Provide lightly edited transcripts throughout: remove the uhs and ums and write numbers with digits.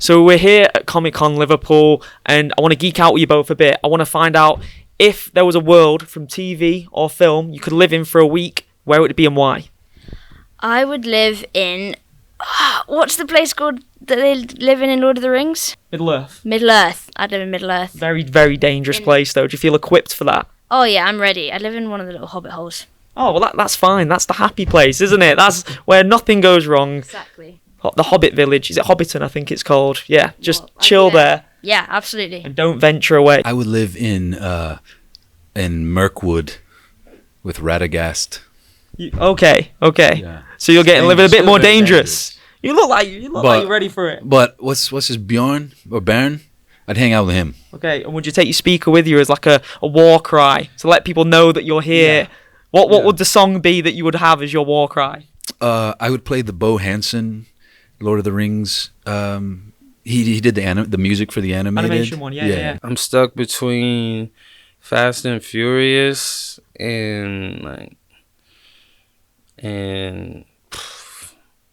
So we're here at Comic Con Liverpool, and I want to geek out with you both a bit. I want to find out if there was a world from TV or film you could live in for a week, where would it be and why? I would live in... what's the place called that they live in Lord of the Rings? Middle-earth. Middle-earth. I'd live in Middle-earth. Very, very dangerous place, though. Do you feel equipped for that? Oh, yeah, I'm ready. I live in one of the little hobbit holes. Oh, well, that's fine. That's the happy place, isn't it? That's where nothing goes wrong. Exactly. The Hobbit Village. Is it Hobbiton, I think it's called? Yeah, just chill there. Yeah, absolutely. And don't venture away. I would live in Mirkwood with Radagast. Okay. Yeah. So you're getting a little bit more dangerous. dangerous. You look like you're ready for it. But what's his Bjorn or Baron? I'd hang out with him. Okay, and would you take your speaker with you as like a war cry to let people know that you're here? Yeah. What would the song be that you would have as your war cry? I would play the Bo Hansen, Lord of the Rings. He did the music for the Animation one, yeah. I'm stuck between Fast and Furious and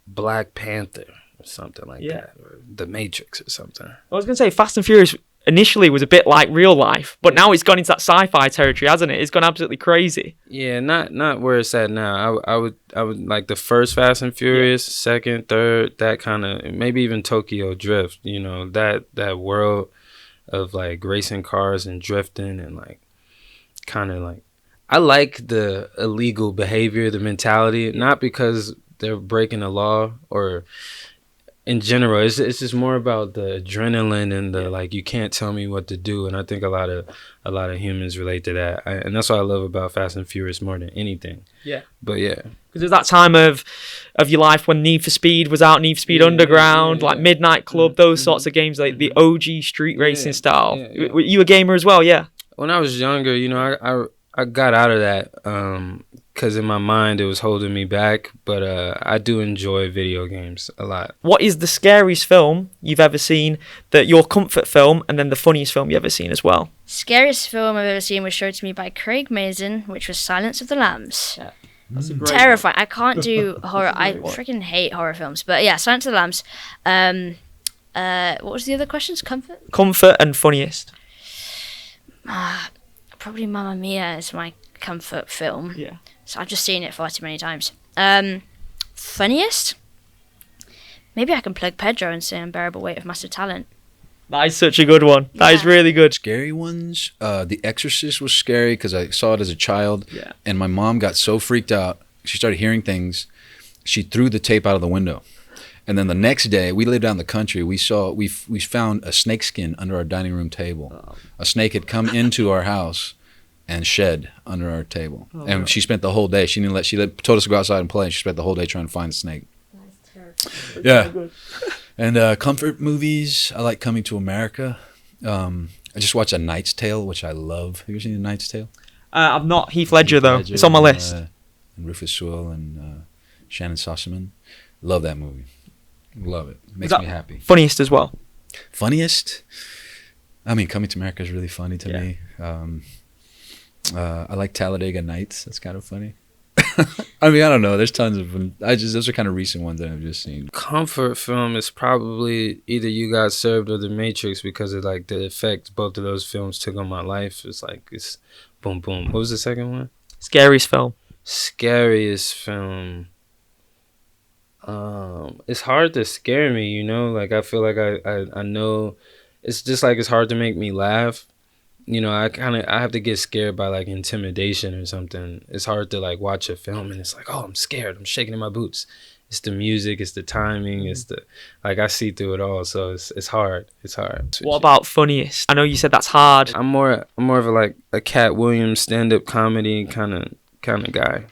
Black Panther or something like that, or The Matrix or something. I was gonna say Fast and Furious initially was a bit like real life, but now it's gone into that sci-fi territory, hasn't it? It's gone absolutely crazy. Yeah, not where it's at now. I would like the first Fast and Furious, second, third, that kind of, maybe even Tokyo Drift. You know, that world of like racing cars and drifting and like kind of like, I like the illegal behavior, the mentality, not because they're breaking the law or in general. It's just more about the adrenaline and the like, you can't tell me what to do. And I think a lot of humans relate to that. And that's what I love about Fast and Furious more than anything. Yeah. But yeah. Because there's that time of your life when Need for Speed was out, Need for Speed Underground, like Midnight Club, those sorts of games, like the OG street racing style. Were you a gamer as well? Yeah. When I was younger, you know, I got out of that because in my mind it was holding me back, but I do enjoy video games a lot. What is the scariest film you've ever seen, your comfort film, and then the funniest film you've ever seen as well? Scariest film I've ever seen was showed to me by Craig Mazin, which was Silence of the Lambs. Yeah. That's a great terrifying. I can't do horror. I freaking hate horror films. But yeah, Silence of the Lambs. What was the other questions? Comfort and funniest. Probably Mamma Mia is my comfort film. Yeah. So I've just seen it far too many times. Funniest? Maybe I can plug Pedro and say Unbearable Weight of Massive Talent. That is such a good one. That is really good. Scary ones. The Exorcist was scary because I saw it as a child. Yeah. And my mom got so freaked out. She started hearing things. She threw the tape out of the window. And then the next day, we lived out in the country. We found a snake skin under our dining room table. Oh. A snake had come into our house and shed under our table. Oh, and she spent the whole day. She told us to go outside and play. She spent the whole day trying to find the snake. That's terrible. Yeah. And comfort movies, I like Coming to America. I just watched A Knight's Tale, which I love. Have you ever seen A Knight's Tale? I've not. Heath Ledger, though. It's on my list. And Rufus Sewell and Shannon Sossaman. Love that movie. Love it. Makes me happy. Funniest as well? Funniest? I mean, Coming to America is really funny to me. I like Talladega Nights. That's kind of funny. I mean, I don't know. There's tons of them. Those are kind of recent ones that I've just seen. Comfort film is probably either You Got Served or The Matrix because of like the effect both of those films took on my life. It's boom, boom. What was the second one? Scariest film. Scariest film. It's hard to scare me, you know? Like, I feel like I know it's just like it's hard to make me laugh. You know, I have to get scared by like intimidation or something. It's hard to like watch a film and it's like, oh, I'm scared. I'm shaking in my boots. It's the music, it's the timing, it's the like I see through it all. So it's hard. It's hard. What about funniest? I know you said that's hard. I'm more of a Cat Williams stand-up comedy kind of guy.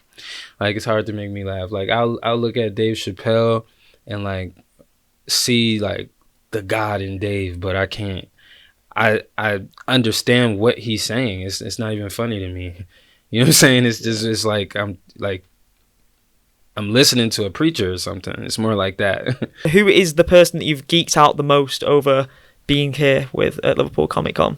Like, it's hard to make me laugh. Like, I'll look at Dave Chappelle and like see like the God in Dave, but I can't. I understand what he's saying. It's not even funny to me. You know what I'm saying? It's like I'm listening to a preacher or something. It's more like that. Who is the person that you've geeked out the most over being here with at Liverpool Comic Con?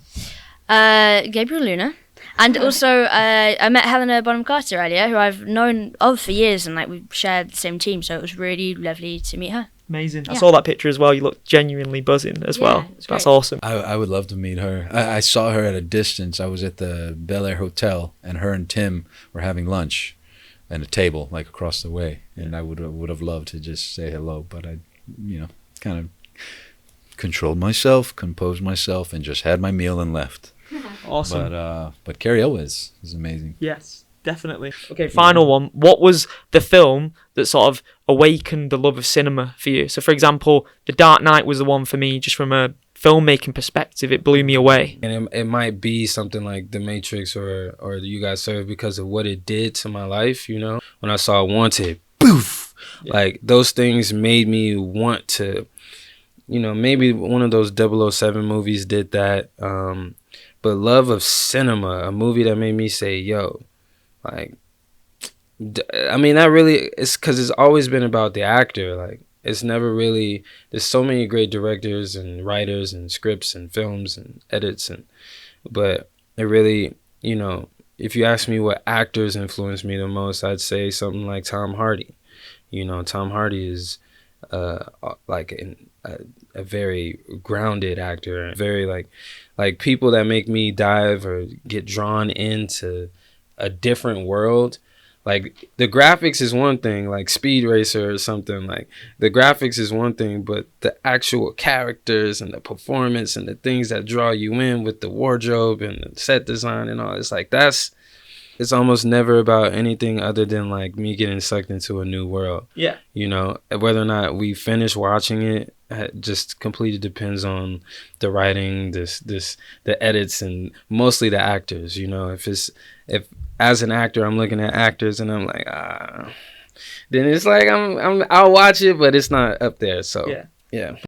Gabriel Luna. And also, I met Helena Bonham Carter earlier, who I've known of for years, and like we shared the same team, so it was really lovely to meet her. Amazing. I Yeah. saw that picture as well. You look genuinely buzzing as well. it's That's great. awesome. I would love to meet her. I saw her at a distance. I was at the Bel Air Hotel, and her and Tim were having lunch at a table like across the way. And I would have loved to just say hello, but I, kind of controlled myself, composed myself, and just had my meal and left. Awesome. But Carrie Elwes is amazing. Yes, definitely. Okay, final one. What was the film that sort of awakened the love of cinema for you? So, for example, The Dark Knight was the one for me, just from a filmmaking perspective. It blew me away. And it might be something like The Matrix or You Got Served because of what it did to my life, When I saw Wanted, poof! Yeah. Like, those things made me want to, maybe one of those 007 movies did that. But love of cinema, a movie that made me say, yo, like, that really, it's because it's always been about the actor. Like, it's never really, there's so many great directors and writers and scripts and films and edits, but it really, if you ask me what actors influenced me the most, I'd say something like Tom Hardy. Tom Hardy is like a very grounded actor, very like people that make me dive or get drawn into a different world. Like, the graphics is one thing, like Speed Racer or something. Like, the graphics is one thing, but the actual characters and the performance and the things that draw you in with the wardrobe and the set design and all, it's like, it's almost never about anything other than like me getting sucked into a new world. Yeah. Whether or not we finish watching it just completely depends on the writing, the edits, and mostly the actors. If as an actor I'm looking at actors and I'm like, then it's like I'll watch it, but it's not up there. So yeah.